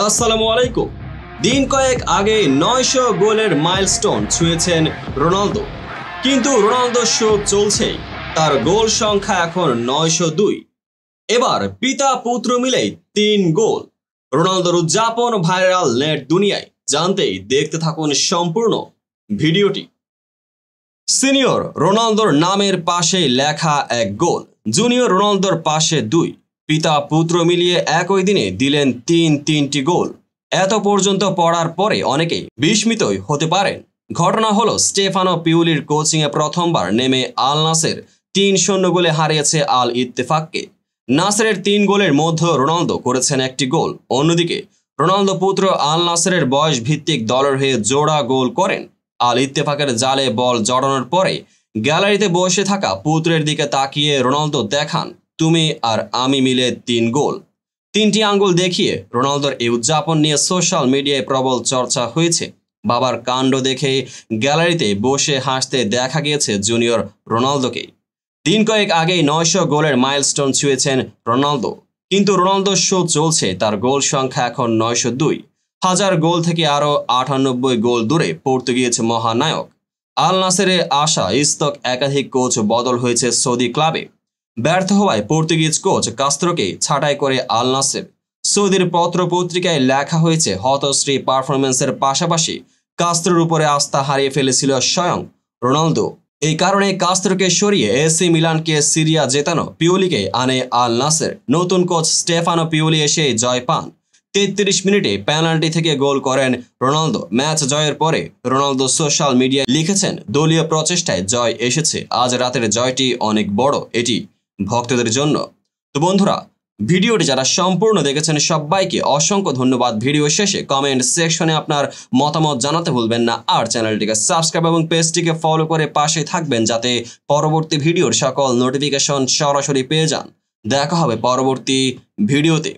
আসসালামু আলাইকুম। দিন কয়েক আগে ৯০০ গোলের মাইলস্টোন ছুঁয়েছেন রোনালদো, কিন্তু রোনালদোর শো চলছেই। তার গোল সংখ্যা এখন ৯০২। এবার পিতা পুত্র মিলেই ৩ গোল। রোনালদোর উদযাপন ভাইরাল নেট দুনিয়ায়। জানতেই দেখতে থাকুন সম্পূর্ণ ভিডিওটি। সিনিয়র রোনালদোর নামের পাশে লেখা ১ গোল, জুনিয়র রোনালদোর পাশে ২। পিতা পুত্র মিলিয়ে একই দিনে দিলেন তিনটি গোল। এত পর্যন্ত পড়ার পরে অনেকেই বিস্মিতই হতে পারেন। ঘটনা হলো স্টেফানো পিউলির কোচিংয়ে প্রথমবার নেমে আল নাসের ৩-০ গোলে হারিয়েছে আল ইত্তেফাককে। নাসেরের ৩ গোলের মধ্যে রোনালদো করেছেন ১টি গোল। অন্যদিকে রোনালদো পুত্র আল নাসেরের বয়স ভিত্তিক দলের হয়ে জোড়া গোল করেন। আল ইত্তেফাকের জালে বল জড়ানোর পরে গ্যালারিতে বসে থাকা পুত্রের দিকে তাকিয়ে রোনালদো দেখান, তুমি আর আমি মিলে ৩ গোল। ৩টি আঙ্গুল দেখিয়ে রোনালদোর এই উদযাপন নিয়ে সোশ্যাল মিডিয়ায় প্রবল চর্চা হয়েছে। বাবার কাণ্ড দেখে গ্যালারিতে বসে হাসতে দেখা গিয়েছে জুনিয়র রোনালদোকেই। দিন কয়েক আগেই ৯০০ গোলের মাইলস্টোন ছুঁয়েছেন রোনালদো, কিন্তু রোনালদোর শো চলছে। তার গোল সংখ্যা এখন ৯০২। হাজার গোল থেকে আরও ৯৮ গোল দূরে পড়তে গিয়েছে মহানায়ক। আল নাসেরে আসা ইস্তক একাধিক কোচ বদল হয়েছে সৌদি ক্লাবে। ব্যর্থ হওয়ায় পর্তুগিজ কোচ কাস্ত্রোকে ছাঁটাই করে আল নাসের। সৌদির পত্রপত্রিকায় লেখা হয়েছে, হতশ্রী পারফরমেন্সের পাশাপাশি কাস্ত্রোর উপরে আস্থা হারিয়ে ফেলেছিল স্বয়ং রোনালদো। এই কারণে কাস্ত্রোকে সরিয়ে এসি মিলানকে সিরিয়া জেতানো পিওলিকে আনে আল নাসের। নতুন কোচ স্টেফানো পিওলি এসে জয় পান। ৩৩ মিনিটে পেনাল্টি থেকে গোল করেন রোনালদো। ম্যাচ জয়ের পরে রোনালদো সোশ্যাল মিডিয়ায় লিখেছেন, দলীয় প্রচেষ্টায় জয় এসেছে। আজ রাতের জয়টি অনেক বড়, এটি ভক্তদের জন্য। তো বন্ধুরা, ভিডিওটি যারা সম্পূর্ণ দেখেছেন সবাইকে অসংখ্য ধন্যবাদ। ভিডিও শেষে কমেন্ট সেকশনে আপনার মতামত জানাতে ভুলবেন না। আর চ্যানেলটিকে সাবস্ক্রাইব এবং পেজটিকে ফলো করে পাশে থাকবেন, যাতে পরবর্তী ভিডিওর সকল নোটিফিকেশন সরাসরি পেয়ে যান। দেখা হবে পরবর্তী ভিডিওতে।